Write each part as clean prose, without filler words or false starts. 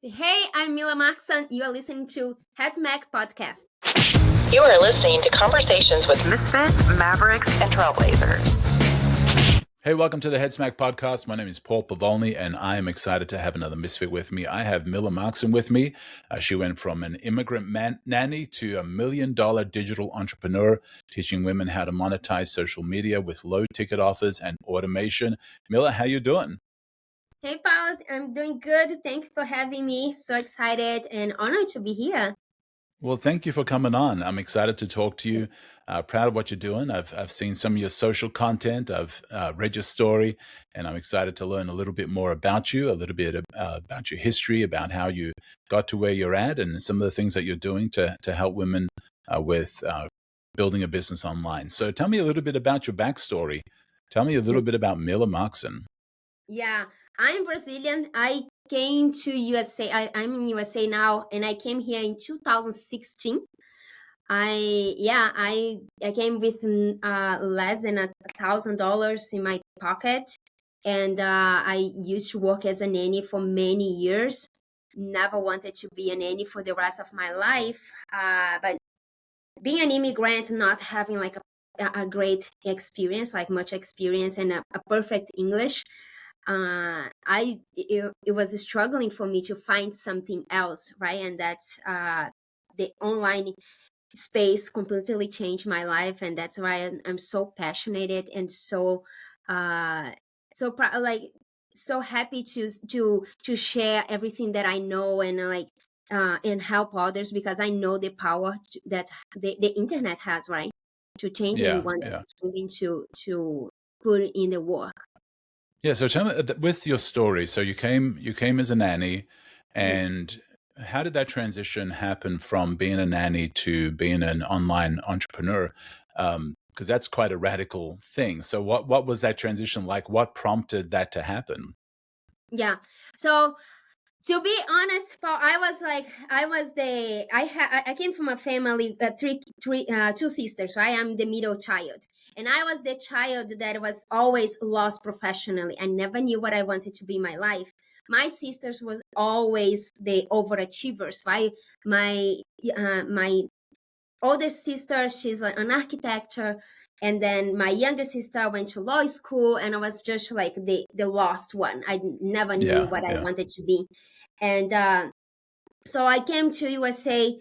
Hey, I'm Markson. You are listening to Headsmack Podcast. You are listening to conversations with misfits, mavericks, and trailblazers. Hey, welcome to the Headsmack Podcast. My name is Paul Pavolny, and I am excited to have another misfit with me. I have Markson with me. She went from an immigrant nanny to a $1 million digital entrepreneur, teaching women how to monetize social media with low-ticket offers and automation. Mila, how you doing? Hey, Paul. I'm doing good. Thank you for having me. So excited and honored to be here. Well, thank you for coming on. I'm excited to talk to you. Proud of what you're doing. I've seen some of your social content. I've read your story, and I'm excited to learn a little bit more about you, a little bit about your history, about how you got to where you're at, and some of the things that you're doing to help women with building a business online. So, tell me a little bit about your backstory. Tell me a little bit about Mila Markson. Yeah, I'm Brazilian. I came to USA. I'm in USA now, and I came here in 2016. I came with less than $1,000 in my pocket, and I used to work as a nanny for many years. Never wanted to be a nanny for the rest of my life, but being an immigrant, not having like a great experience, like much experience and a perfect English, it was struggling for me to find something else, right? And that's the online space completely changed my life, and that's why I'm so passionate and so like so happy to share everything that I know and help others, because I know the power that the internet has, right, to change anyone that's willing to put in the work. Yeah, so tell me with your story. So you came as a nanny, and how did that transition happen from being a nanny to being an online entrepreneur? Because that's quite a radical thing. So what was that transition like? What prompted that to happen? Yeah. So to be honest, Paul, I came from a family, two sisters. Right, I'm the middle child, and I was the child that was always lost professionally. I never knew what I wanted to be in my life. My sisters was always the overachievers. Right, my older sister, she's like an architecture, and then my younger sister went to law school, and I was just like the lost one. I never knew what I wanted to be. And so I came to USA,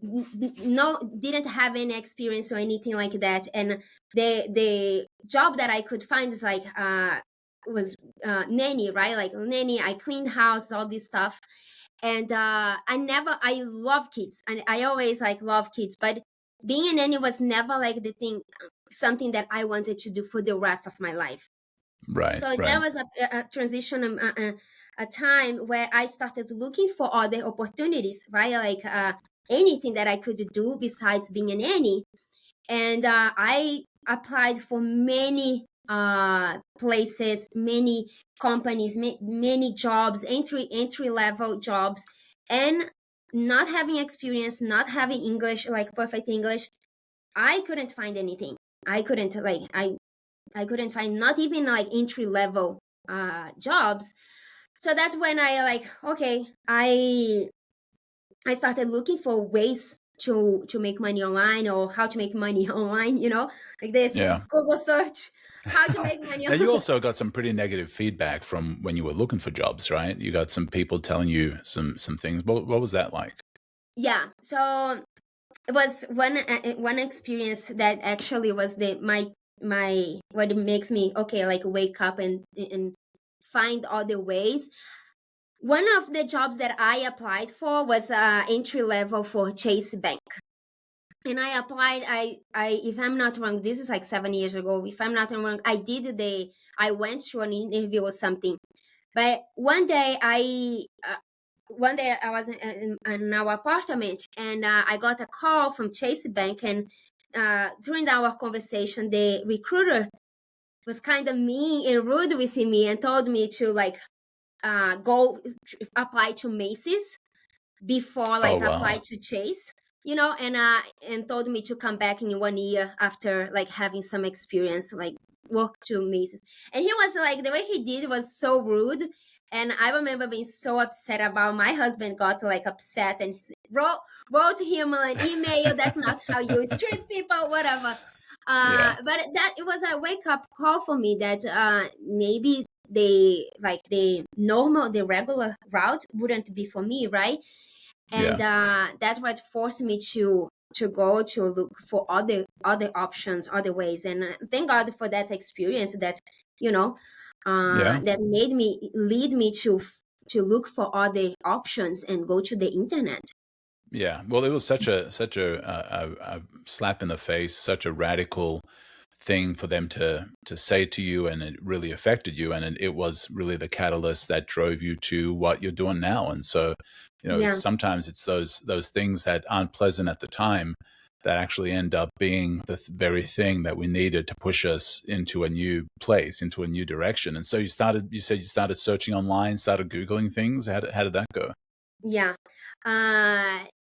didn't have any experience or anything like that, and the job that I could find is like was nanny, right? Like nanny, I clean house, all this stuff. And I love kids, and I always like love kids, but being a nanny was never like the thing, something that I wanted to do for the rest of my life. Right. So there was a transition, a time where I started looking for other opportunities, right? Like anything that I could do besides being a nanny. And I applied for many places, many companies, many jobs, entry level jobs, and not having experience, not having English, like perfect English, I couldn't find anything. I couldn't find not even like entry level jobs. So that's when I started looking for ways to make money online, or how to make money online, like this Google search, how to make money Now, you also got some pretty negative feedback from when you were looking for jobs, right? You got some people telling you some things. What was that like? Yeah, so it was one experience that actually was my what makes me like wake up and find other ways. One of the jobs that I applied for was entry level for Chase Bank. And I applied, if I'm not wrong, this is like 7 years ago. If I'm not wrong, I went to an interview or something. But one day I was in our apartment, and I got a call from Chase Bank. And during our conversation, the recruiter was kind of mean and rude with me, and told me to like go apply to Macy's before apply to Chase, and told me to come back in 1 year after like having some experience, like work to Macy's. And he was like, the way he did was so rude. And I remember being so upset about my husband got like upset and wrote him an email. That's not how you treat people, whatever. Yeah. But that it was a wake up call for me that maybe the regular route wouldn't be for me, right? And that's what forced me to go to look for other options, other ways. And thank God for that experience that you know Yeah. that made me lead me to look for other options and go to the internet. Yeah. Well, it was such a slap in the face, such a radical thing for them to say to you, and it really affected you, and it was really the catalyst that drove you to what you're doing now. And so, Yeah, sometimes it's those things that aren't pleasant at the time that actually end up being the very thing that we needed to push us into a new place, into a new direction. And so you said you started searching online, started Googling things. How did that go? yeah.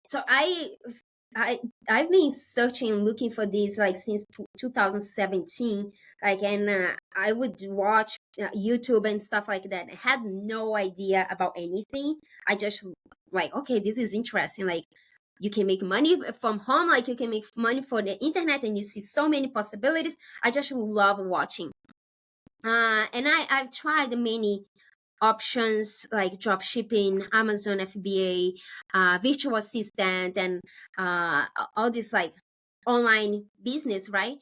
So I I've been searching, looking for these like since 2017. Like, and I would watch YouTube and stuff like that. I had no idea about anything. I just like, okay, this is interesting. Like, you can make money from home. Like, you can make money for the internet, and you see so many possibilities. I just love watching. And I've tried many options like drop shipping, Amazon FBA, virtual assistant, and all this like online business, right?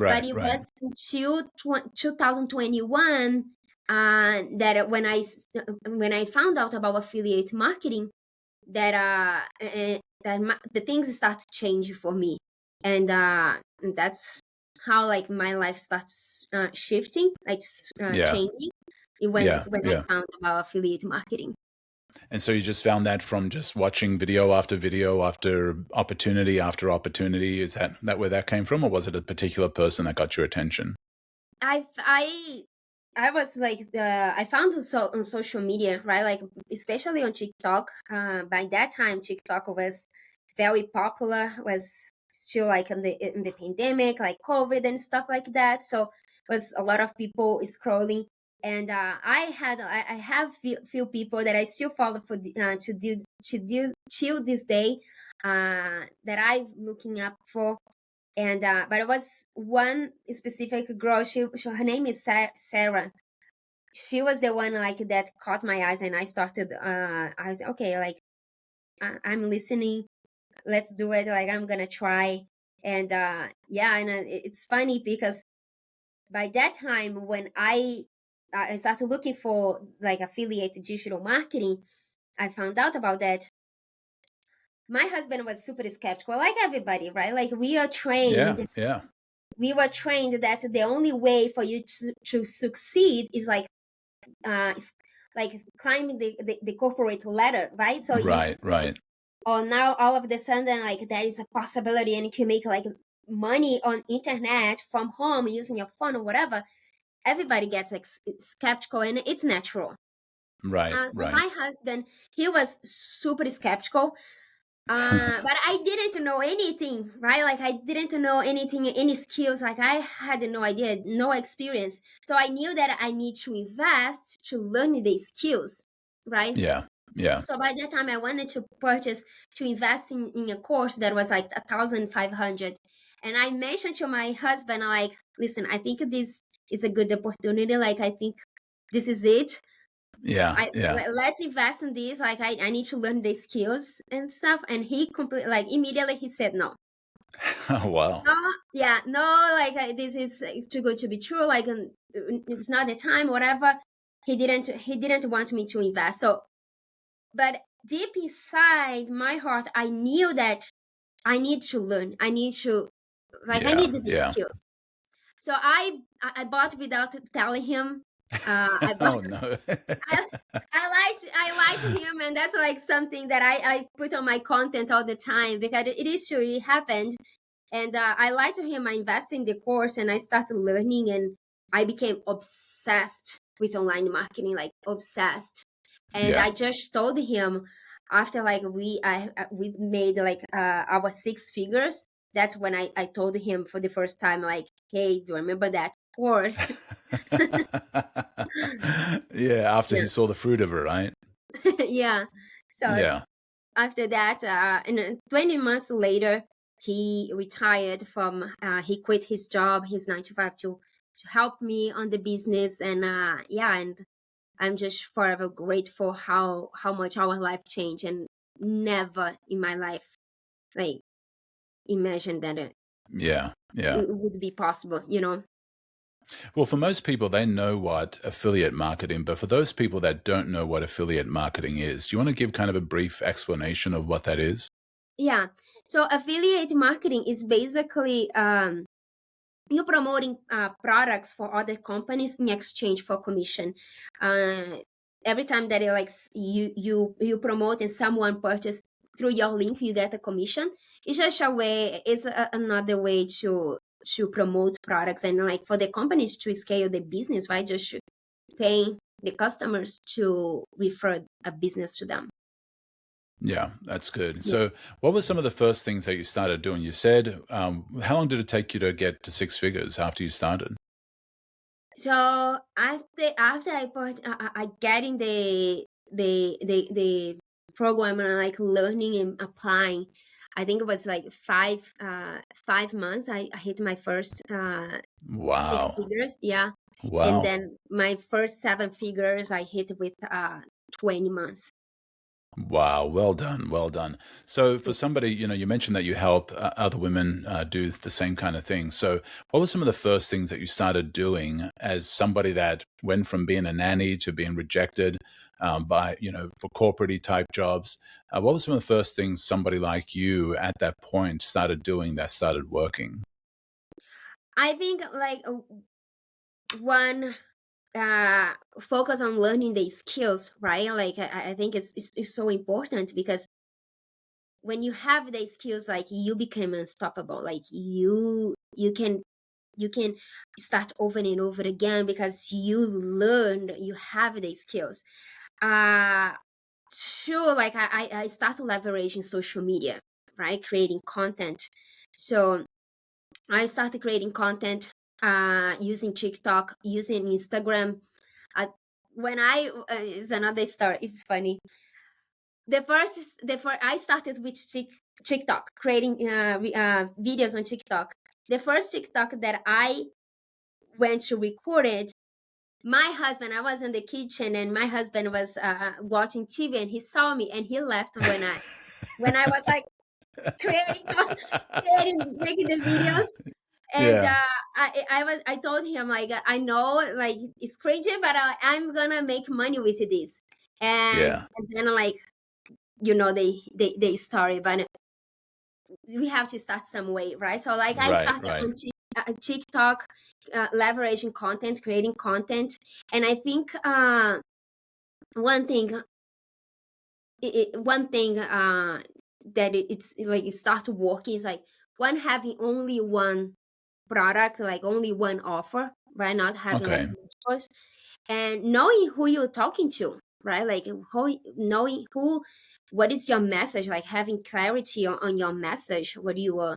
But Right, it right. was until 2021 that when I found out about affiliate marketing, that the things start to change for me, and that's how like my life starts shifting, like Yeah, changing. It was yeah, when I yeah. found about affiliate marketing. And so you just found that from just watching video after video after opportunity. Is that where that came from, or was it a particular person that got your attention? I I I was like I found on social media, right? Like especially on TikTok. By that time, TikTok was very popular. Was still like in the pandemic, like COVID and stuff like that. So was a lot of people scrolling, and I have few people that I still follow for to do till this day, that I'm looking up for. And but it was one specific girl. Her name is Sarah. She was the one like that caught my eyes, and I started. I was okay. Like I'm listening. Let's do it. Like I'm gonna try. And yeah, and it's funny because by that time when I started looking for like affiliate digital marketing, I found out about that. My husband was super skeptical, like everybody, right? Like Yeah, yeah. we were trained that the only way for you to succeed is uh like climbing the corporate ladder, right? So you Right, right. or now all of the sudden like there is a possibility and you can make like money on internet from home using your phone or whatever. Everybody gets like skeptical, and it's natural. Right, So right. my husband, he was super skeptical. But I didn't know anything, right? Like I didn't know anything, any skills. Like I had no idea, no experience. So I knew that I need to invest to learn the skills, right? Yeah, yeah. So by that time, I wanted to invest in a course that was like 1,500. And I mentioned to my husband, like, listen, I think this is a good opportunity. Like, I think this is it. Yeah, yeah. Let's invest in this. Like I need to learn the skills and stuff. And he completely like immediately he said no. Oh, wow. No, yeah, no, like this is too good to be true. Like it's not the time, whatever. He didn't want me to invest. So, but deep inside my heart, I knew that I need to learn. I need to like I Yeah, needed these yeah. skills. So I bought without telling him. I bought Oh, no. I, I lied to him, and that's like something that I put on my content all the time because it is true, it happened. And I lied to him. I invested in the course and I started learning, and I became obsessed with online marketing, like obsessed. And Yeah. I just told him after like we made like our six figures. That's when I told him for the first time, like, hey, do you remember that course. Yeah, after Yeah. he saw the fruit of it, right? Yeah. So Yeah. after that, and 20 months later, he retired from, he quit his job, his 9 to 5, to help me on the business. And yeah, and I'm just forever grateful how much our life changed, and never in my life, like, imagine that Yeah. Yeah. it would be possible, you know? Well, for most people, they know what affiliate marketing, but for those people that don't know what affiliate marketing is, do you want to give kind of a brief explanation of what that is? Yeah. So affiliate marketing is basically, you promoting products for other companies in exchange for commission. Uh, every time that you promote and someone purchase through your link, you get a commission. It's just a way. It's another way to promote products, and like for the companies to scale the business, right? Just paying the customers to refer a business to them. Yeah, that's good. Yeah. So, what were some of the first things that you started doing? You said, how long did it take you to get to six figures after you started? So after I put I getting the program, and like learning and applying, I think it was like 5 months. I hit my first six Wow. figures, yeah, and Wow. then my first 7 figures I hit with 20 months. Wow, well done, well done. So, for somebody, you mentioned that you help other women do the same kind of thing. So, what were some of the first things that you started doing as somebody that went from being a nanny to being rejected by, for corporate type jobs? What were some of the first things somebody like you at that point started doing that started working? I think like one focus on learning the skills, right? Like I think it's so important, because when you have the skills, like you become unstoppable. Like you can start over and over again, because you learned, you have the skills. uh sure, like I started leveraging social media, right, creating content. So I started creating content, using TikTok, using Instagram. uh, when I is another story, it's funny. The first I started with TikTok, creating videos on TikTok. The first TikTok that I went to record it, my husband, I was in the kitchen, and my husband was watching TV, and he saw me, and he left when I was like creating creating making the videos. And Yeah, I told him, like, I know, like, it's crazy, but I'm gonna make money with this. yeah, And then, like, the story, but we have to start some way, right? So like I right, started right. on TikTok, leveraging content, creating content. And I think one thing one thing that it's like it started working is like one having only one product, like only one offer, right? Not having like Okay. choice, and knowing who you're talking to, right? Like knowing what is your message, like having clarity on your message. What you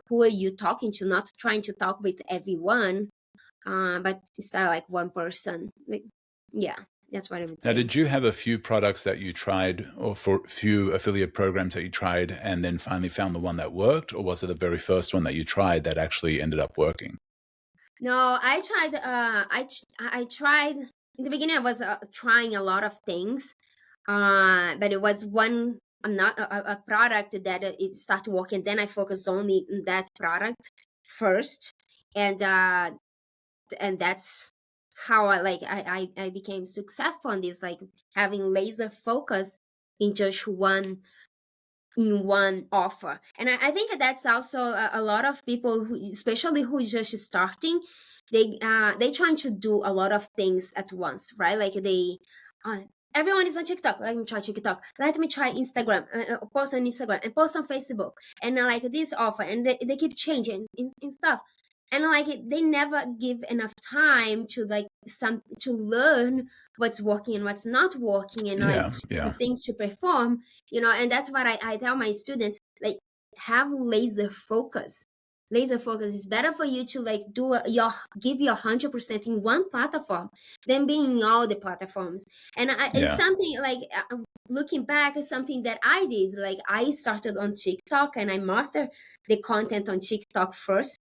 who are you talking to? Not trying to talk with everyone, but to start like one person. Like, yeah, that's what I would Now, say. did you have a few products that you tried, or for a few affiliate programs that you tried and then finally found the one that worked? Or was it the very first one that you tried that actually ended up working? No, I tried. I tried in the beginning. I was trying a lot of things, but it was one. Not a product that it started working. Then I focused only on that product first, and that's how I became successful in this. Like having laser focus in just one offer. And I think that's also a lot of people who, especially who is just starting, they trying to do a lot of things at once, right? Like uh, everyone is on TikTok. Let me try TikTok. Let me try Instagram. Post on Instagram and post on Facebook. And like this offer, and they keep changing in stuff. And like they never give enough time to like some to learn what's working and what's not working, and like Yeah, yeah. things to perform. And that's what I tell my students, like, have laser focus. laser focus. It's better for you to like give your 100% in one platform than being in all the platforms. And it's Yeah. something like looking back, it's something that I did. Like I started on TikTok and I mastered the content on TikTok first,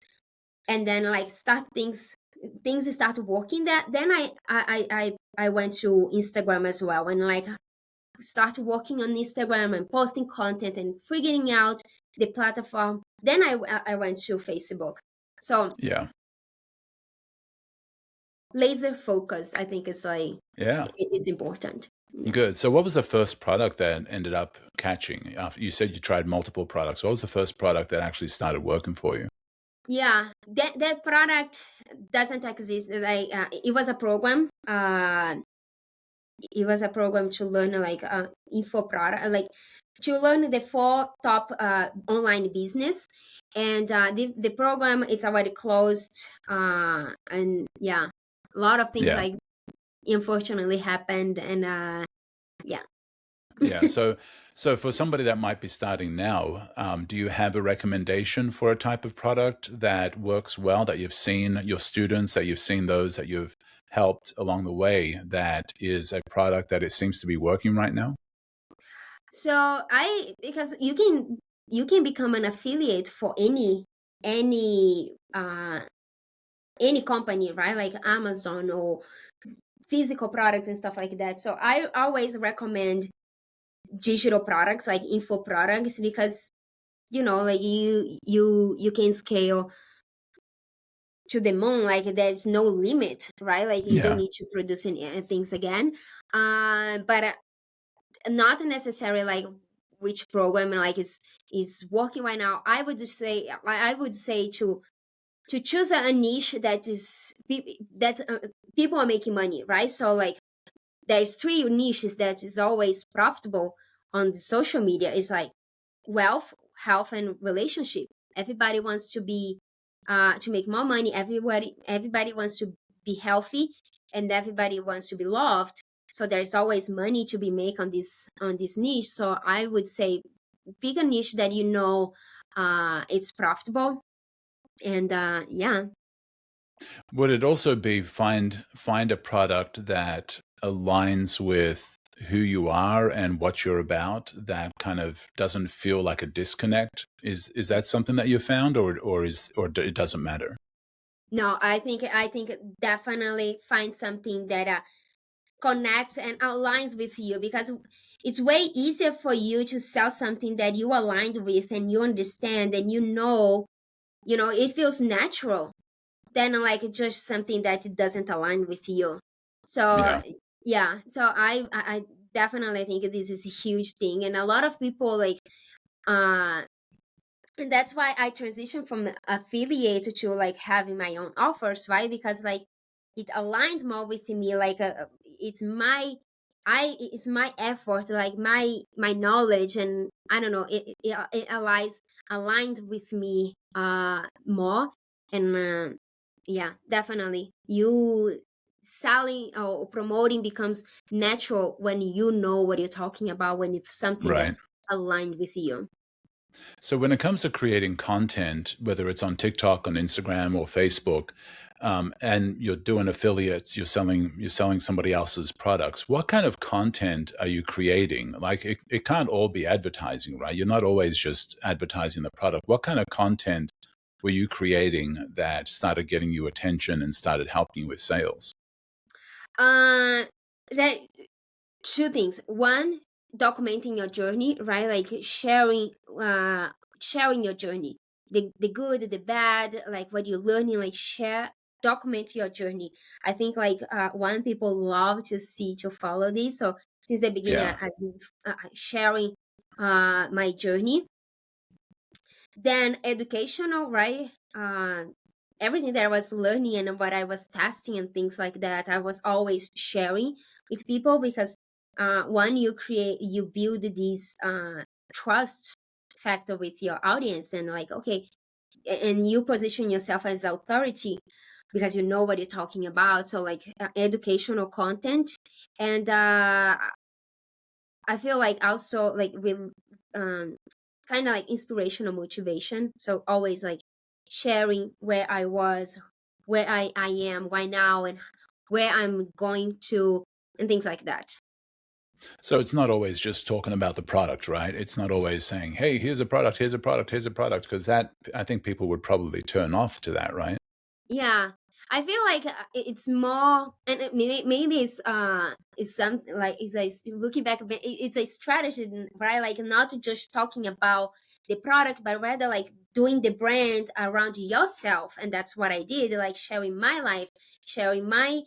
and then like things start working. That then I went to Instagram as well, and like start working on Instagram and posting content and figuring out the platform. Then I went to Facebook. So Yeah. laser focus, I think, is like Yeah. it's important. Yeah. Good. So what was the first product that ended up catching? After you said you tried multiple products. What was the first product that actually started working for you? Yeah, that product doesn't exist. Like it was a program. It was a program to learn like info product, like to learn the four top online business. And the program it's already closed. And yeah, a lot of things Yeah. like unfortunately happened. And yeah. Yeah. So for somebody that might be starting now, do you have a recommendation for a type of product that works well, that you've seen your students, that you've seen those that you've helped along the way, that is a product that it seems to be working right now? So because you can become an affiliate for any any company, right? Like Amazon or physical products and stuff like that. So I always recommend digital products like info products, because like you can scale to the moon. Like there's no limit, right? Like you don't Yeah. need to produce any things again. But not necessarily like which program like is working right now. I would say to choose a niche that is that people are making money, right? So like there's three niches that is always profitable on the social media. It's like wealth, health, and relationship. Everybody wants to make more money. Everybody wants to be healthy, and everybody wants to be loved. So there's always money to be made on this niche. So I would say pick a niche that it's profitable. And yeah. Would it also be find a product that aligns with who you are and what you're about, that kind of doesn't feel like a disconnect? Is that something that you found, or it doesn't matter? No, I think definitely find something that connects and aligns with you, because it's way easier for you to sell something that you aligned with and you understand and it feels natural than like just something that doesn't align with you. So Yeah. yeah, so I definitely think this is a huge thing, and a lot of people like uh and that's why I transitioned from affiliate to like having my own offers, right? Because like it aligns more with me. Like it's my effort, like my knowledge, and I don't know, it aligns with me more. And yeah, definitely you selling or promoting becomes natural when you know what you're talking about, when it's something Right. that's aligned with you. So when it comes to creating content, whether it's on TikTok, on Instagram, or Facebook, and you're doing affiliates, you're selling somebody else's products. What kind of content are you creating? Like it can't all be advertising, right? You're not always just advertising the product. What kind of content were you creating that started getting you attention and started helping you with sales? uh that Two things. One, documenting your journey, right? Like sharing your journey, the good, the bad, like what you're learning. Like document your journey. I think like one, people love to follow this. So since the beginning, Yeah. I've been sharing my journey. Then educational, right? Everything that I was learning and what I was testing and things like that, I was always sharing with people, because one, you build this trust factor with your audience, and like okay, and you position yourself as authority because you know what you're talking about. So like educational content. And I feel like also like with um kind of like inspirational motivation. So always like sharing where I was, where I am right now, and where I'm going to, and things like that. So it's not always just talking about the product, right? It's not always saying, "Hey, here's a product, here's a product, here's a product," because that I think people would probably turn off to that, right? Yeah, I feel like it's more, and maybe it's something like it's a looking back, it's a strategy, right? Like not just talking about the product, but rather like doing the brand around yourself, and that's what I did. Like sharing my life, sharing my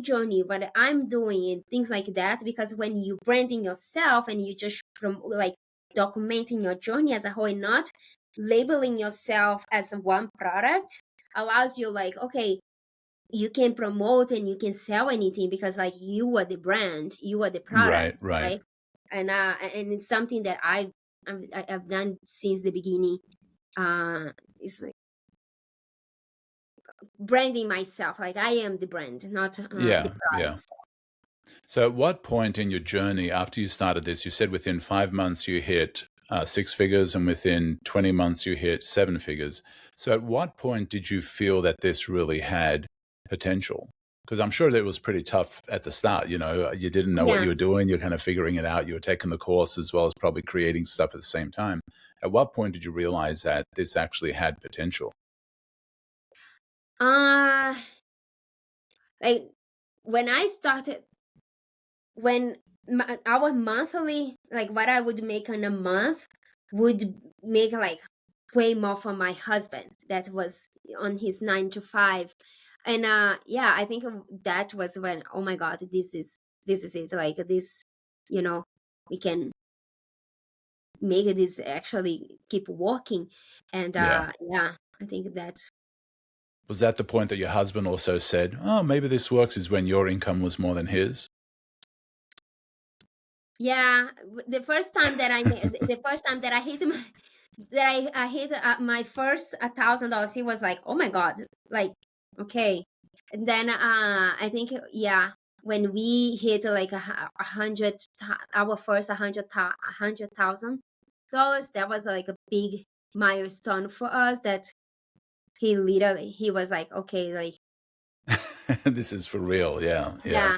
journey, what I'm doing, and things like that. Because when you branding yourself and you just from like documenting your journey as a whole, and not labeling yourself as one product, allows you like, okay, you can promote and you can sell anything because like you are the brand, you are the Right, product, right. right? And it's something that I've done since the beginning. It's like branding myself, like I am the brand, not the Yeah, yeah. products. So at what point in your journey after you started this, you said within 5 months you hit six figures and within 20 months you hit seven figures. So at what point did you feel that this really had potential? Because I'm sure that it was pretty tough at the start. You know, you didn't know what Yeah. you were doing. You're kind of figuring it out. You were taking the course as well as probably creating stuff at the same time. At what point did you realize that this actually had potential? uh like when I started, when our monthly, like what I would make in a month would make like way more for my husband that was on his 9 to 5. And yeah, I think that was when, oh my god, this is it, like this, you know, we can make this actually keep working. And Yeah. yeah, I think that's, Was that the point that your husband also said, oh, maybe this works, is when your income was more than his? yeah, the first time that the first time that I hit my, that I hit my first $1,000, he was like, "Oh my god!" Like, okay. And then I think, yeah, when we hit like a hundred, our first $100,000, that was like a big milestone for us. That he was like, okay, like, This is for real. Yeah, yeah. yeah,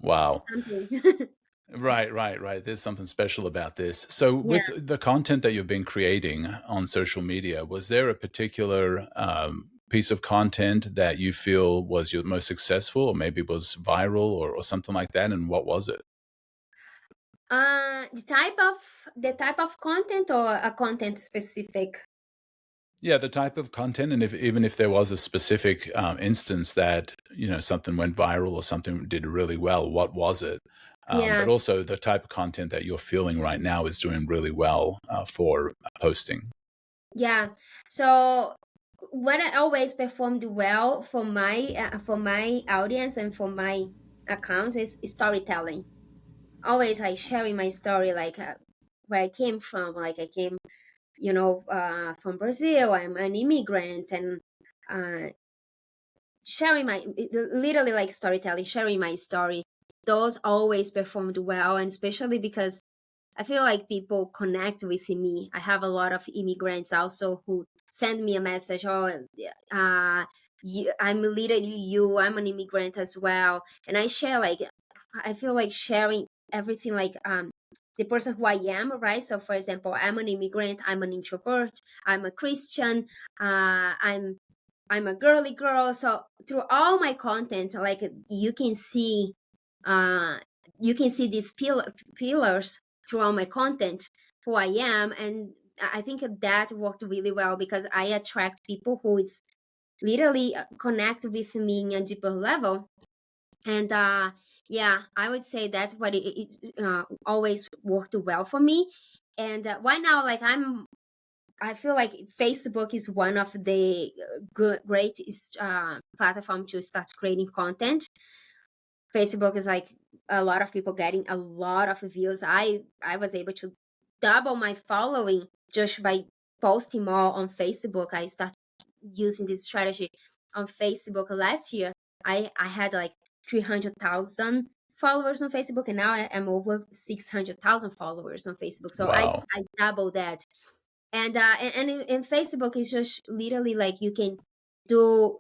Wow. something. Right, right, right. There's something special about this. So, Yeah. with the content that you've been creating on social media, was there a particular piece of content that you feel was your most successful, or maybe was viral, or something like that? And what was it? The type of content, or a content specific. Yeah, the type of content, and if even if there was a specific instance that something went viral or something did really well, what was it? But Yeah. also the type of content that you're feeling right now is doing really well for posting. Yeah. So what I always performed well for my audience and for my accounts is storytelling. Always like sharing my story, like where I came from. Like I came, from Brazil. I'm an immigrant, and uh, sharing my literally like storytelling, sharing my story. Those always performed well, and especially because I feel like people connect with me. I have a lot of immigrants also who send me a message. Oh, I'm literally you. I'm an immigrant as well, and I share like, I feel like sharing everything, like the person who I am, right? So, for example, I'm an immigrant. I'm an introvert. I'm a Christian. I'm a girly girl. So through all my content, like uh, you can see these pillars throughout my content, who I am. And I think that worked really well because I attract people who is literally connect with me in a deeper level. And yeah, I would say that's what it always worked well for me. And why now, like I feel like Facebook is one of the greatest platform to start creating content. Facebook is like a lot of people getting a lot of views. I was able to double my following just by posting more on Facebook. I started using this strategy on Facebook last year. I had like 300,000 followers on Facebook, and now I am over 600,000 followers on Facebook. So I Wow. I doubled that. And in Facebook it's just literally like you can do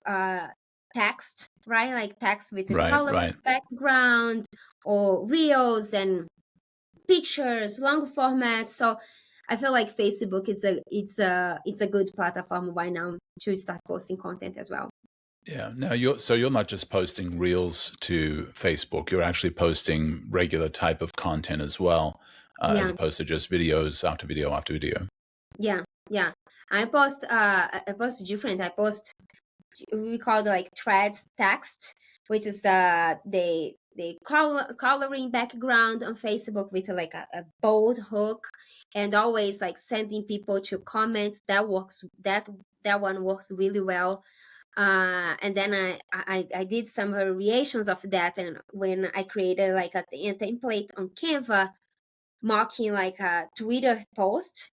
text, right? Like text with a Right, color right. background, or reels and pictures, long format. So I feel like Facebook is a good platform right now to start posting content as well. Yeah. Now you're not just posting reels to Facebook. You're actually posting regular type of content as well, as Yeah, opposed to just videos after video after video. yeah, yeah. I post different. I post, we call it like threads text, which is the coloring background on Facebook with like a bold hook, and always like sending people to comments. That works. That one works really well. And then I did some variations of that, and when I created like a template on Canva, mocking like a Twitter post,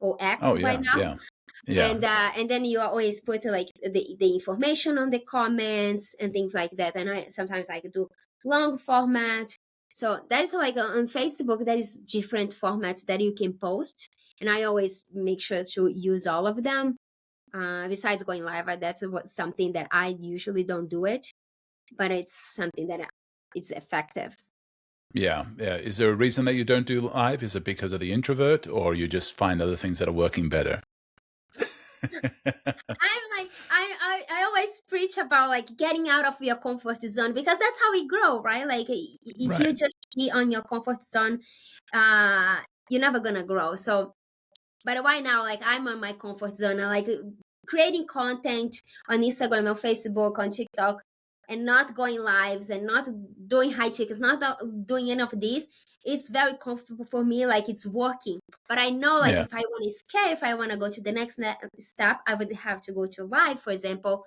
or X Oh by yeah, now. yeah, yeah, And then you always put like the information on the comments and things like that. And I sometimes like do long format. So there's like on Facebook there is different formats that you can post, and I always make sure to use all of them. Besides going live, something that I usually don't do it, but it's something that it's effective. yeah, yeah. Is there a reason that you don't do live? Is it because of the introvert, or you just find other things that are working better? I'm like I always preach about like getting out of your comfort zone, because that's how we grow, right? Like if you Right. just be on your comfort zone, uh you're never gonna grow. So but right now, like I'm on my comfort zone. I like creating content on Instagram, on Facebook, on TikTok, and not going lives and not doing high tickets, not doing any of these. It's very comfortable for me, like it's working. But I know, like Yeah, if I want to scale, if I want to go to the next step, I would have to go to live, for example.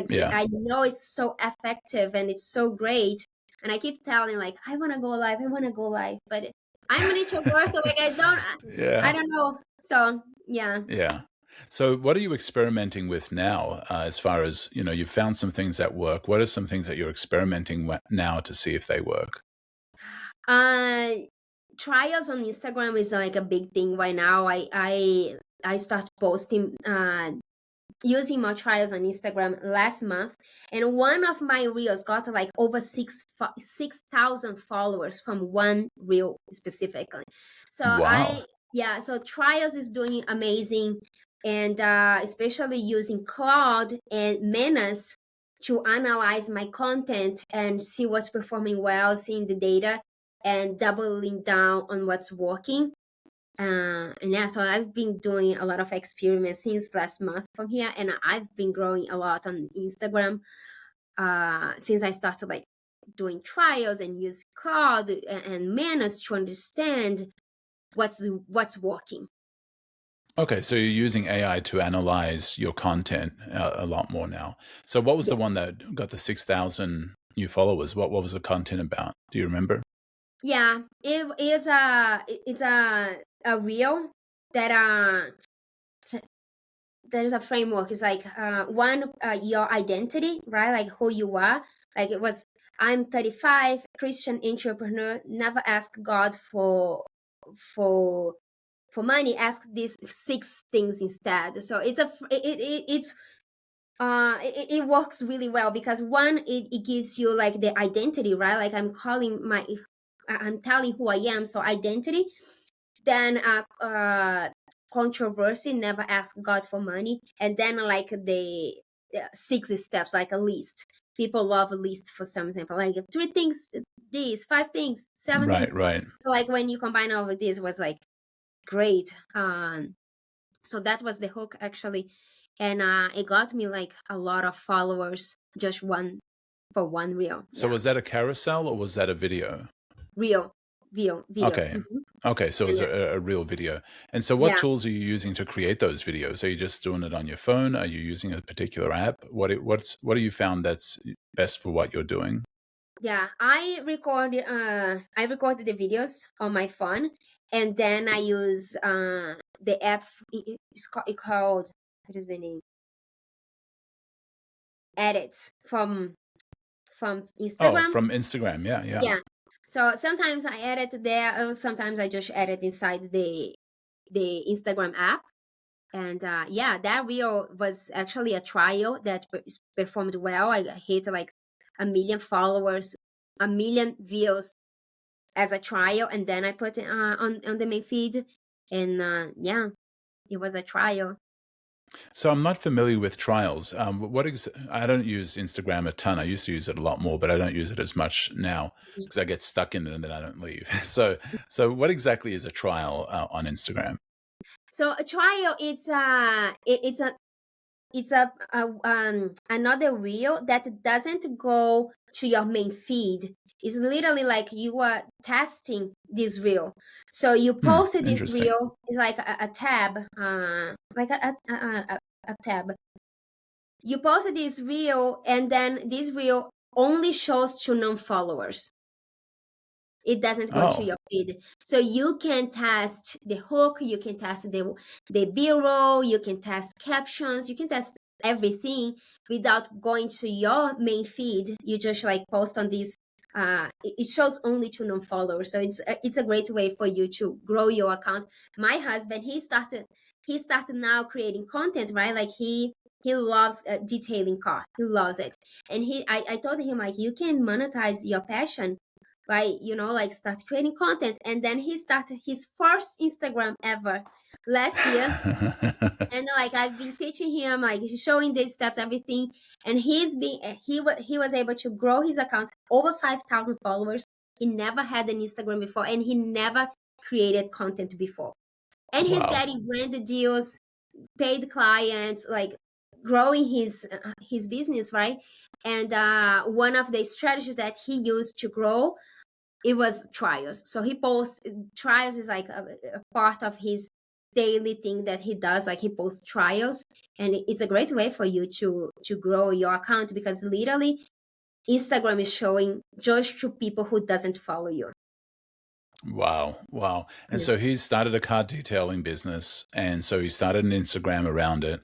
yeah. I know it's so effective and it's so great. And I keep telling, like, I want to go live, I want to go live, but I'm an introvert, so like I Yeah, don't know. So yeah. yeah. So, what are you experimenting with now? As far as you've found some things that work. What are some things that you're experimenting with now to see if they work? Uh Trials on Instagram is like a big thing right now. I start posting using my trials on Instagram last month, and one of my reels got like over 6,000 followers from one reel specifically. So Wow. so trials is doing amazing, and especially using Claude and Menace to analyze my content and see what's performing well, seeing the data, and doubling down on what's working. And yeah, so I've been doing a lot of experiments since last month from here, and I've been growing a lot on Instagram since I started like doing trials and use Cloud and Manus to understand what's working. Okay, so you're using AI to analyze your content a lot more now. So, what was Yeah, the one that got the 6,000 new followers? What was the content about? Do you remember? yeah, it's a reel that there's a framework. It's like one, your identity, right? Like who you are. Like it was, I'm 35, Christian entrepreneur, never ask God for for money, ask these six things instead. So it works really well, because one, it gives you like the identity, right? Like I'm telling who I am, so identity. Then controversy, never ask God for money. And then like the six steps, like a list. People love a list, for some example, like three things, these five things, seven things. Right, right. So like when you combine all of this, was like great. So that was the hook actually, and it got me like a lot of followers, just one reel. So, Yeah, was that a carousel or was that a video? reel, video. Okay. Okay, so it's And a real video. And so what yeah, tools are you using to create those videos? Are you just doing it on your phone? Are you using a particular app? What have you found that's best for what you're doing? yeah. I recorded the videos on my phone, and then I use the app. It's called, what is the name? Edits from Oh, Instagram. from Instagram. Yeah, yeah. Yeah. So sometimes I edit there, or sometimes I just edit inside the Instagram app. And yeah, that reel was actually a trial that performed well. I hit like 1 million followers, 1 million views as a trial, and then I put it on the main feed. And yeah, it was a trial. So I'm not familiar with trials. I don't use Instagram a ton. I used to use it a lot more, but I don't use it as much now because I get stuck in it and then I don't leave. So what exactly is a trial on Instagram? So a trial, it's another reel that doesn't go to your main feed. It's literally like you are testing this reel. So you posted this Interesting. reel. It's like a tab, like a tab. You posted this reel, and then this reel only shows to non-followers. It doesn't go to Oh, your feed. So you can test the hook, you can test the b-roll, you can test captions, you can test everything without going to your main feed. You just like post on this. It shows only to non-followers, so it's a great way for you to grow your account. My husband, he started now creating content, right? Like he loves detailing car. He loves it, and I told him like, you can monetize your passion by like start creating content. And then he started his first Instagram ever last year. And like I've been teaching him, like showing the steps, everything. And he was able to grow his account over 5,000 followers. He never had an Instagram before, and he never created content before. And he's wow. getting branded deals, paid clients, like growing his business, right? And one of the strategies that he used to grow, it was trials. So he posts trials, is like a part of his daily thing that he does. Like he posts trials, and it's a great way for you to grow your account, because literally Instagram is showing just to people who doesn't follow you. Wow. Wow. And Yeah, so he started a car detailing business. And so he started an Instagram around it.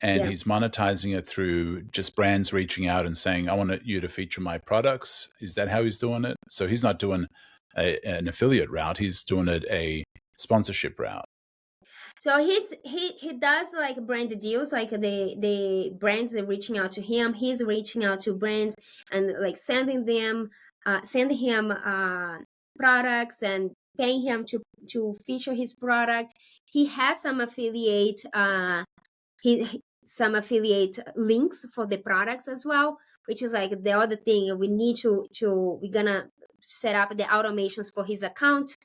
And yeah. he's monetizing it through just brands reaching out and saying, I want you to feature my products. Is that how he's doing it? So he's not doing an affiliate route, he's doing it a sponsorship route. So he does like brand deals, like the brands are reaching out to him. He's reaching out to brands and like sending him products and paying him to feature his product. He has some affiliate links for the products as well, which is like the other thing we need we're gonna set up the automations for his account.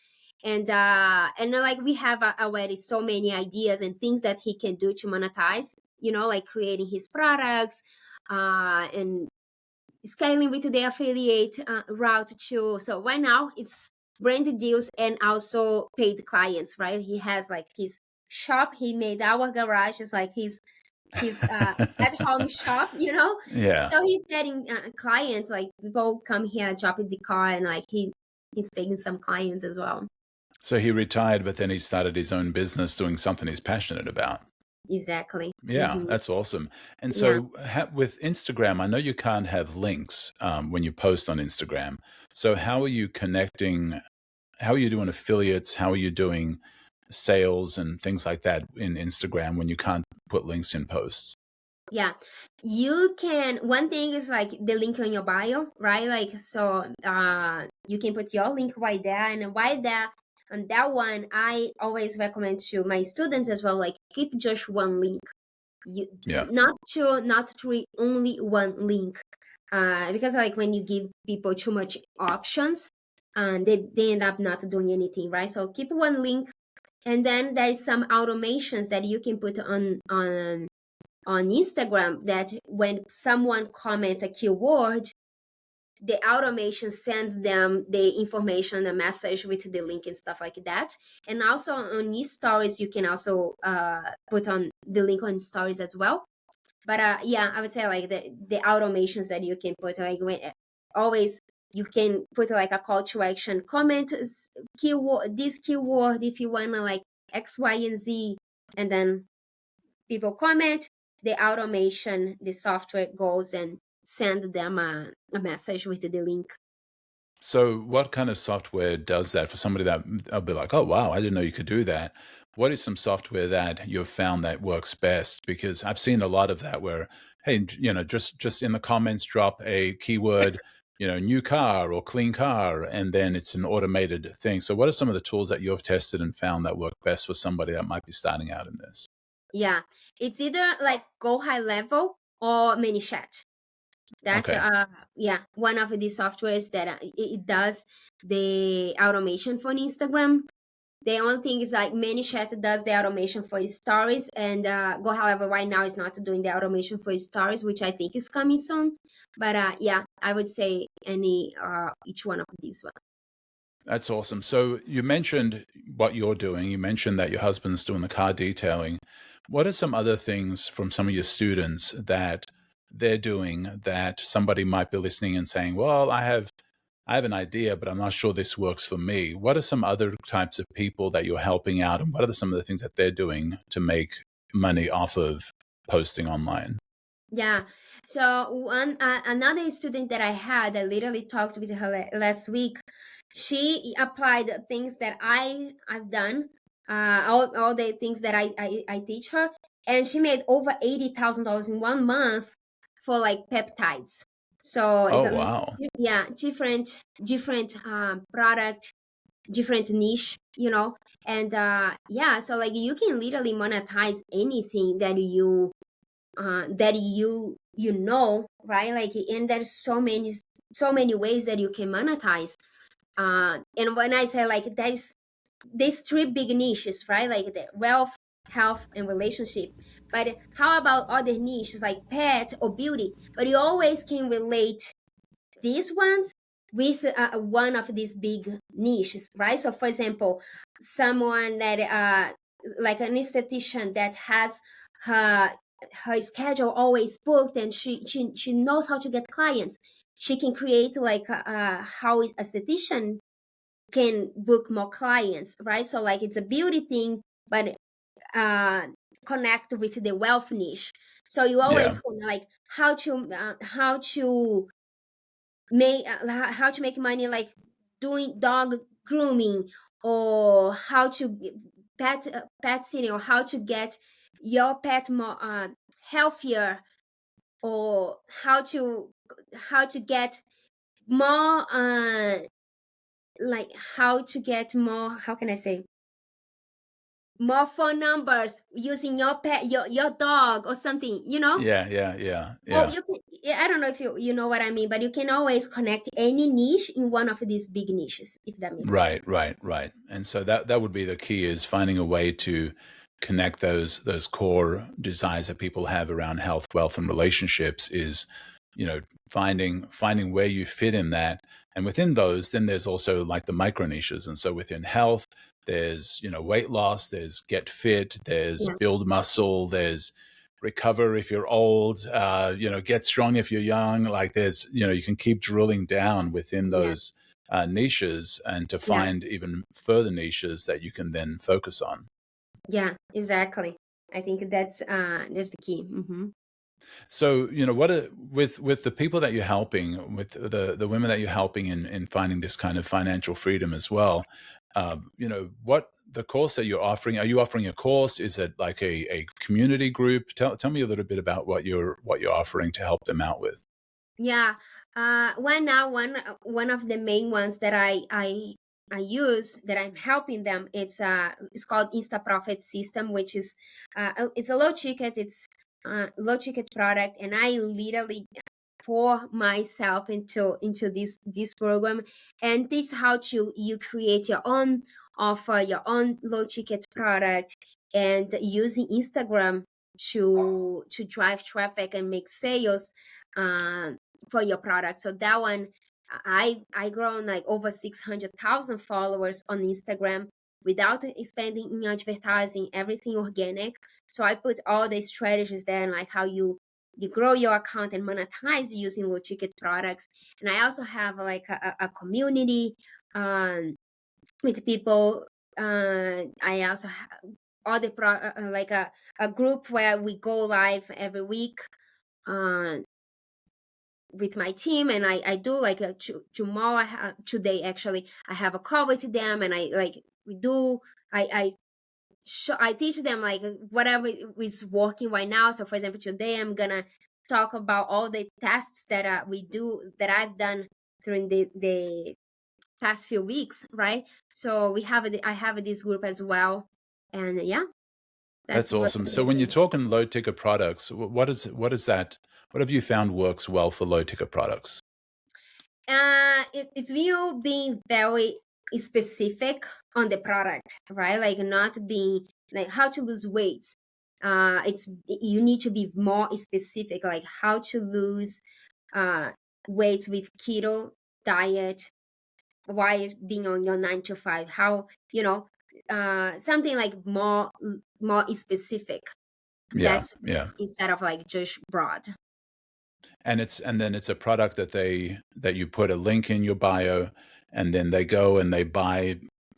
And like we have already so many ideas and things that he can do to monetize, like creating his products, and scaling with the affiliate route too. So right now it's branded deals and also paid clients, right? He has like his shop. He made our garage is like his at home shop, Yeah. so he's getting clients, like people come here dropping the car, and like he's taking some clients as well. So he retired, but then he started his own business doing something he's passionate about. Exactly. Yeah, that's awesome. And Yeah. so with Instagram, I know you can't have links when you post on Instagram. So how are you connecting? How are you doing affiliates? How are you doing sales and things like that in Instagram when you can't put links in posts? Yeah, you can. One thing is like the link on your bio, right? Like, so you can put your link right there, and right there on that one, I always recommend to my students as well, like keep just one link. You Yeah. not two, not three, only one link. Because like when you give people too much options, and they end up not doing anything, right? So keep one link. And then there's some automations that you can put on Instagram, that when someone comment a keyword, the automation send them the information, the message with the link and stuff like that. And also on these stories, you can also put on the link on stories as well. But yeah, I would say like the automations that you can put, like when always you can put like a call to action, comment keyword, this keyword if you want to, like X, Y, and Z, and then people comment, the automation, the software goes and send them a message with the link. So what kind of software does that for somebody that I'll be like, oh, wow, I didn't know you could do that. What is some software that you've found that works best? Because I've seen a lot of that where, hey, just in the comments, drop a keyword, new car or clean car, and then it's an automated thing. So what are some of the tools that you've tested and found that work best for somebody that might be starting out in this? Yeah, it's either like Go High Level or ManyChat. That's Okay. yeah, one of the softwares that it does the automation for Instagram. The only thing is like ManyChat does the automation for stories, and Go However right now is not doing the automation for stories, which I think is coming soon. But yeah, I would say any each one of these one. That's awesome. So you mentioned what you're doing. You mentioned that your husband's doing the car detailing. What are some other things from some of your students that they're doing that somebody might be listening and saying, "Well, I have an idea, but I'm not sure this works for me." What are some other types of people that you're helping out, and what are some of the things that they're doing to make money off of posting online? Yeah. So one another student that I had, I literally talked with her last week. She applied things that I've done, all the things that I teach her, and she made over $80,000 in 1 month for like peptides. So it's Oh, a wow. yeah, different product, different niche, and yeah, so like you can literally monetize anything that right, like, and there's so many ways that you can monetize, and when I say like there's these three big niches, right, like the wealth, health, and relationship, but how about other niches like pet or beauty? But you always can relate these ones with one of these big niches, right? So for example, someone that like an esthetician that has her her schedule always booked, and she knows how to get clients. She can create like how a esthetician can book more clients, right? So like it's a beauty thing, but uh connect with the wealth niche. So you Yeah. always can like how to make money, like doing dog grooming, or how to pet sitting, or how to get your pet more healthier, or how to get more like how to get more, how can I say, more phone numbers using your pet, your dog or something. Yeah, yeah, yeah, Oh, yeah. you can. Yeah, I don't know if you know what I mean, but you can always connect any niche in one of these big niches, if that makes sense. Right, right, right. And so that would be the key, is finding a way to connect those core desires that people have around health, wealth, and relationships, is, you know, finding where you fit in that. And within those, then there's also like the micro niches. And so within health, there's, weight loss, there's get fit, there's Yeah, build muscle, there's recover if you're old, get strong if you're young. Like there's, you can keep drilling down within yeah, those niches, and to yeah, find even further niches that you can then focus on. yeah. Exactly. I think that's the key. So, what with the people that you're helping, with the women that you're helping in finding this kind of financial freedom as well, what the course that you're offering? Are you offering a course? Is it like a community group? Tell me a little bit about what you're offering to help them out with. Yeah. One of the main ones that I use, that I'm helping them, it's called Insta Profit System, which is it's a low ticket product, and I literally pour myself into this program, and teach how to you create your own offer, your own low ticket product, and using Instagram to drive traffic and make sales for your product. So that one, I grown like over 600,000 followers on Instagram without spending in advertising, everything organic. So I put all the strategies there, and like how you grow your account and monetize using low ticket products. And I also have like a community with people. I also have all the like a group where we go live every week. Uh, with my team, and I do like tomorrow, today actually, I have a call with them, and I like we do I teach them like whatever is working right now. So for example, today I'm gonna talk about all the tasks that we do, that I've done during the past few weeks, right? So I have this group as well, and yeah, that's That's what. awesome. So when you're talking low ticket products, what is that? What have you found works well for low ticket products? It's you being very specific on the product, right? Like not being like how to lose weight. It's you need to be more specific, like how to lose uh weight with keto diet while being on your 9 to 5. How, something like more specific. Yeah, That's yeah. instead of like just broad. And then it's a product that you put a link in your bio, and then they go and they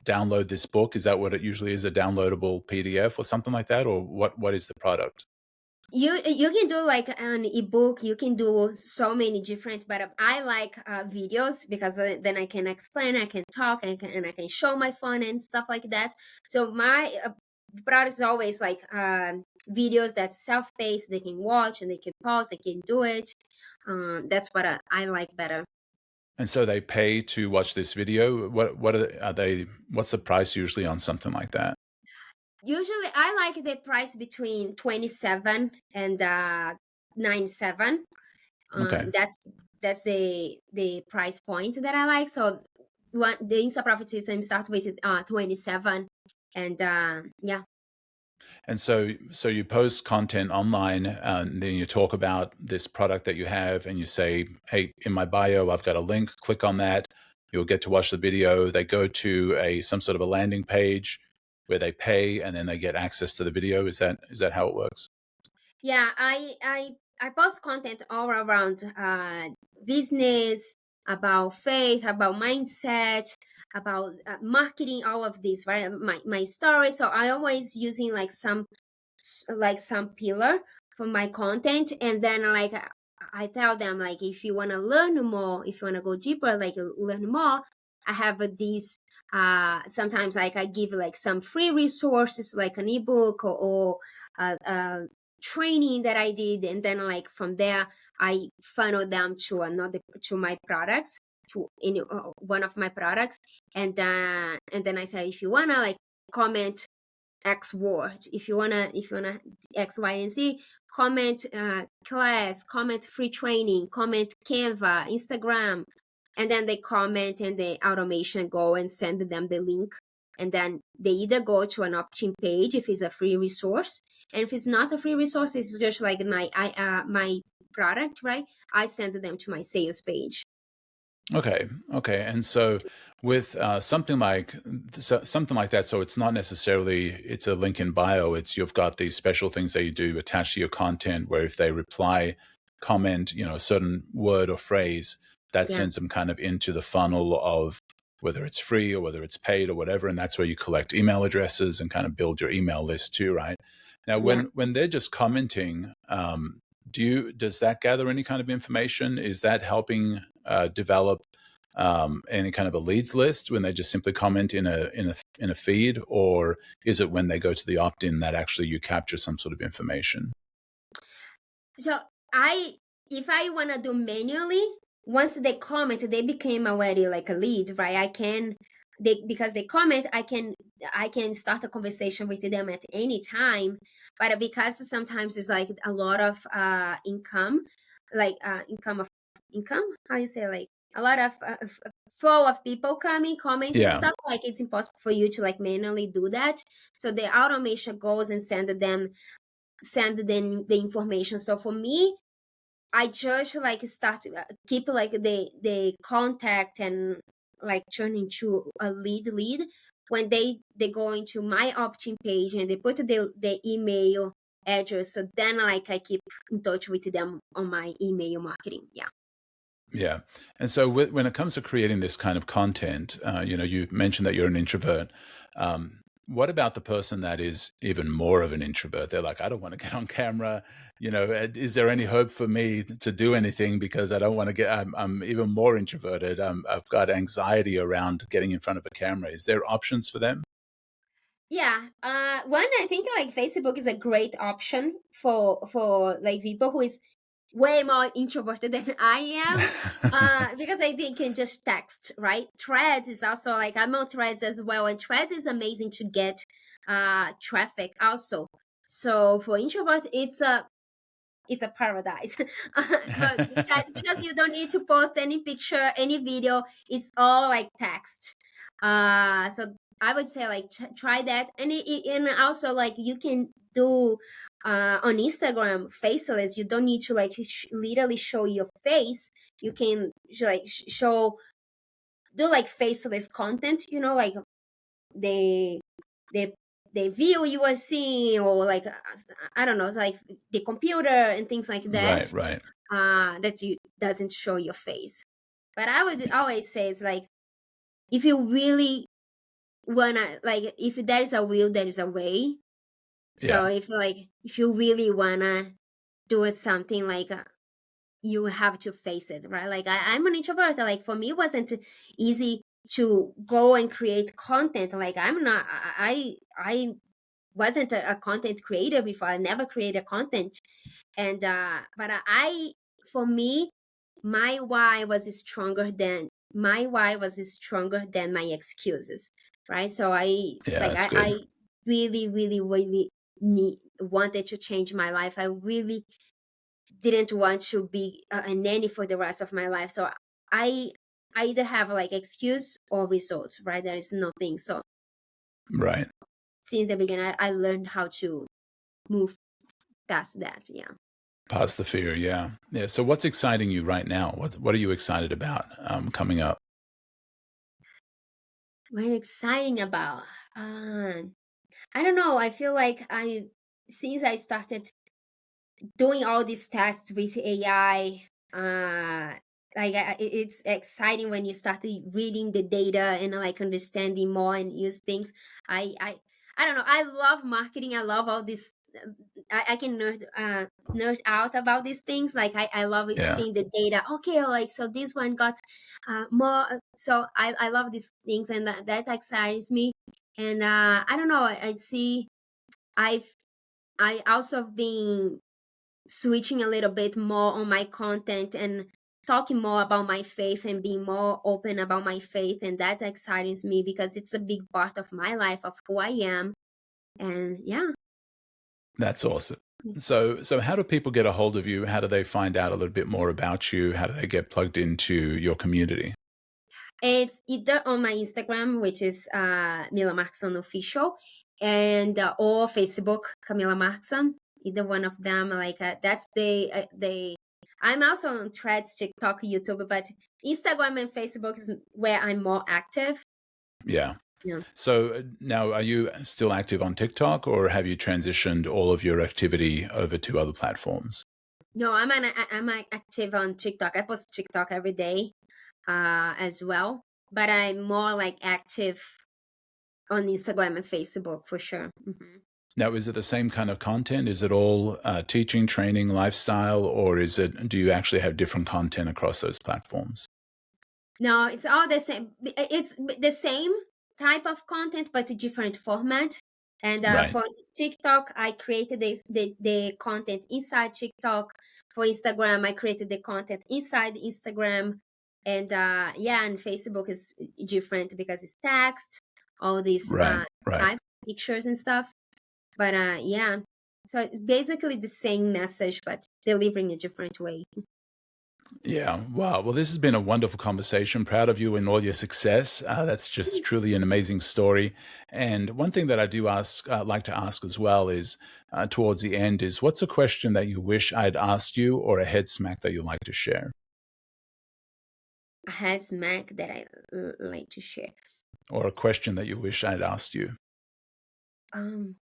download this book. Is that what it usually is, a downloadable PDF or something like that? Or what is the product? You can do like an ebook, you can do so many different, but I like videos, because then I can explain, I can talk, and I can show my phone and stuff like that. So my product is always like videos that self-paced, they can watch and they can pause, they can do it. That's what I like better. And so they pay to watch this video. What's the price usually on something like that? Usually I like the price between 27 and 97. Okay. That's the price point that I like. So the Insta Profit System start with 27, and yeah. And so you post content online, and then you talk about this product that you have, and you say, "Hey, in my bio, I've got a link. Click on that. You'll get to watch the video." They go to some sort of a landing page where they pay, and then they get access to the video. Is that how it works? Yeah, I post content all around business, about faith, about mindset, about marketing, all of this, right? My story. So I always using like some pillar for my content, and then like I tell them like, if you want to learn more, if you want to go deeper, like learn more, I have these sometimes like I give like some free resources, like an ebook, or training that I did, and then like from there I funnel them to my products, to one of my products, and then I say, if you wanna like comment X word, if you wanna X, Y, and Z, comment class, comment free training, comment Canva, Instagram, and then they comment, and the automation go and send them the link, and then they either go to an opt-in page if it's a free resource, and if it's not a free resource, it's just like my product, right? I send them to my sales page. Okay, okay. And so with something like that, so it's not necessarily it's a link in bio. It's you've got these special things that you do attached to your content, where if they reply, comment, a certain word or phrase, that Yeah, sends them kind of into the funnel of whether it's free or whether it's paid or whatever, and that's where you collect email addresses and kind of build your email list too, right? Now, yeah. when they're just commenting, does that gather any kind of information? Is that helping develop any kind of a leads list when they just simply comment in a feed, or is it when they go to the opt-in that actually you capture some sort of information? So I, if I wanna do manually, once they comment, they became already like a lead, right? Because they comment, I can start a conversation with them at any time. But because sometimes it's like a lot of income, like income, how you say, like a lot of flow of people coming, commenting Yeah, stuff, like it's impossible for you to like manually do that. So the automation goes and send them the information. So for me, I just like start keep like the contact, and like turn into a lead when they go into my opt-in page, and they put the email address. So then like I keep in touch with them on my email marketing. Yeah. yeah. And so when it comes to creating this kind of content, you mentioned that you're an introvert. What about the person that is even more of an introvert? They're like, I don't want to get on camera. Is there any hope for me to do anything because I don't want to I'm even more introverted. I've got anxiety around getting in front of a camera. Is there options for them? Yeah. One, I think like Facebook is a great option for like people who is way more introverted than I am. Because they can just text, right? Threads is also like I'm on Threads as well, and Threads is amazing to get traffic also. So for introverts, it's a paradise. But Threads, because you don't need to post any picture, any video, it's all like text. So I would say like try that, and also like you can do on Instagram faceless. You don't need to like literally show your face. You can like show do like faceless content. Like the the the view you are seeing, or like I don't know, it's like the computer and things like that. Right, right. That you doesn't show your face. But I would always say it's like if you really wanna, like, if there is a will, there is a way. Yeah, So if you really wanna do it something like you have to face it, right? Like I'm an introvert. Like for me, it wasn't easy to go and create content. Like I'm not. I wasn't a content creator before. I never created content, and but for me, my why was stronger than my excuses, right? So yeah, that's I good. really, really, really wanted to change my life. I really didn't want to be a nanny for the rest of my life. So I I either have like excuse or results, right? There is nothing. So Right. since the beginning, I learned how to move past that. Yeah. Past the fear, yeah. Yeah. So what's exciting you right now? What are you excited about coming up? What exciting about? Uh, I don't know. I feel like since I started doing all these tests with AI, it's exciting when you start reading the data and like understanding more and use things. I I I don't know. I love marketing. I love all this. I can nerd out about these things. Like I love it, Yeah, seeing the data. Okay, like so this one got more. So I love these things, and that excites me. And I don't know. I see. I've I also been switching a little bit more on my content and talking more about my faith and being more open about my faith, and that excites me because it's a big part of my life, of who I am. And yeah. that's awesome. So how do people get a hold of you? How do they find out a little bit more about you? How do they get plugged into your community? It's either on my Instagram, which is Mila Markson official, and or Facebook, Camila Markson. Either one of them. Like that's the. I'm also on Threads, TikTok, YouTube, but Instagram and Facebook is where I'm more active. Yeah. Yeah. So now, are you still active on TikTok, or have you transitioned all of your activity over to other platforms? No, I'm active on TikTok. I post TikTok every day, as well. But I'm more like active on Instagram and Facebook for sure. Now, is it the same kind of content? Is it all teaching, training, lifestyle, or do you actually have different content across those platforms? No, it's all the same. It's the same type of content, but a different format. And Right, for TikTok, I created the content inside TikTok. For Instagram, I created the content inside Instagram. And yeah, and Facebook is different because it's text, all these right, right. type pictures and stuff. But yeah, so it's basically the same message, but delivering a different way. Yeah. Wow. Well, this has been a wonderful conversation. Proud of you and all your success. That's just truly an amazing story. And one thing that I do like to ask as well is, towards the end, is what's a question that you wish I'd asked you, or a head smack that you'd like to share, A head smack that I like to share. or a question that you wish I'd asked you? Um,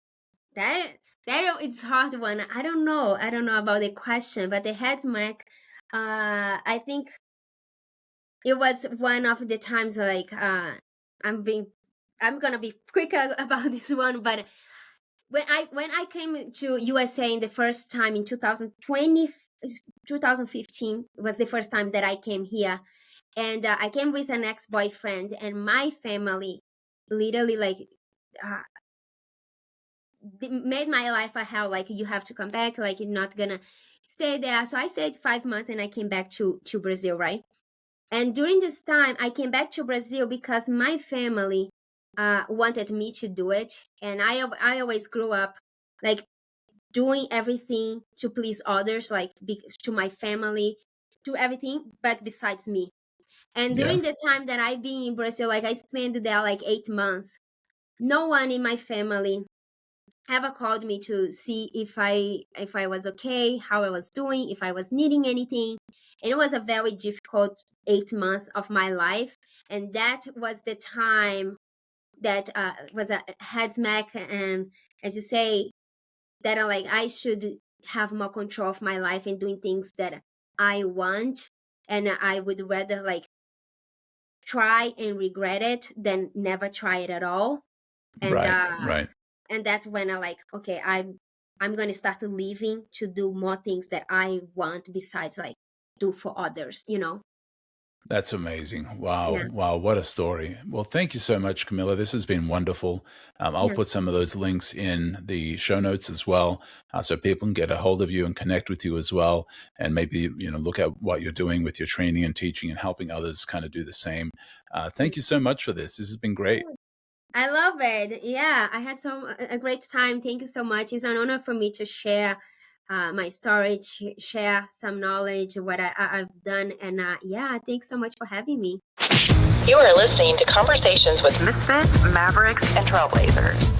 that it's hard one. I don't know. I don't know about the question, but the head smack. I think it was one of the times like I'm being I'm gonna be quick about this one, but when I came to USA in the first time in 2015 was the first time that I came here, and I came with an ex-boyfriend, and my family literally like uh, made my life a hell. Like, you have to come back, like you're not gonna stay there. So I stayed 5 months and I came back to Brazil, right? And during this time, I came back to Brazil because my family wanted me to do it. And I always grew up like doing everything to please others, like to my family, to everything, but besides me. And Yeah. during the time that I've been in Brazil, like I spent there like 8 months, no one in my family ever called me to see if I was okay, how I was doing, if I was needing anything. And it was a very difficult 8 months of my life. And that was the time that was a head smack, and as you say, that I should have more control of my life and doing things that I want. And I would rather like try and regret it than never try it at all. And Right. Right. and that's when I like, okay, I'm going to start living to do more things that I want besides like do for others, you know. That's amazing. Wow. Yeah. Wow. What a story. Well, thank you so much, Camila. This has been wonderful. I'll Yeah. put some of those links in the show notes as well, so people can get a hold of you and connect with you as well. And maybe, look at what you're doing with your training and teaching and helping others kind of do the same. Thank you so much for this. This has been great. I love it. Yeah, I had a great time. Thank you so much. It's an honor for me to share my story, share some knowledge, what I've done. And yeah, thanks so much for having me. You are listening to Conversations with Misfits, Mavericks, and Trailblazers.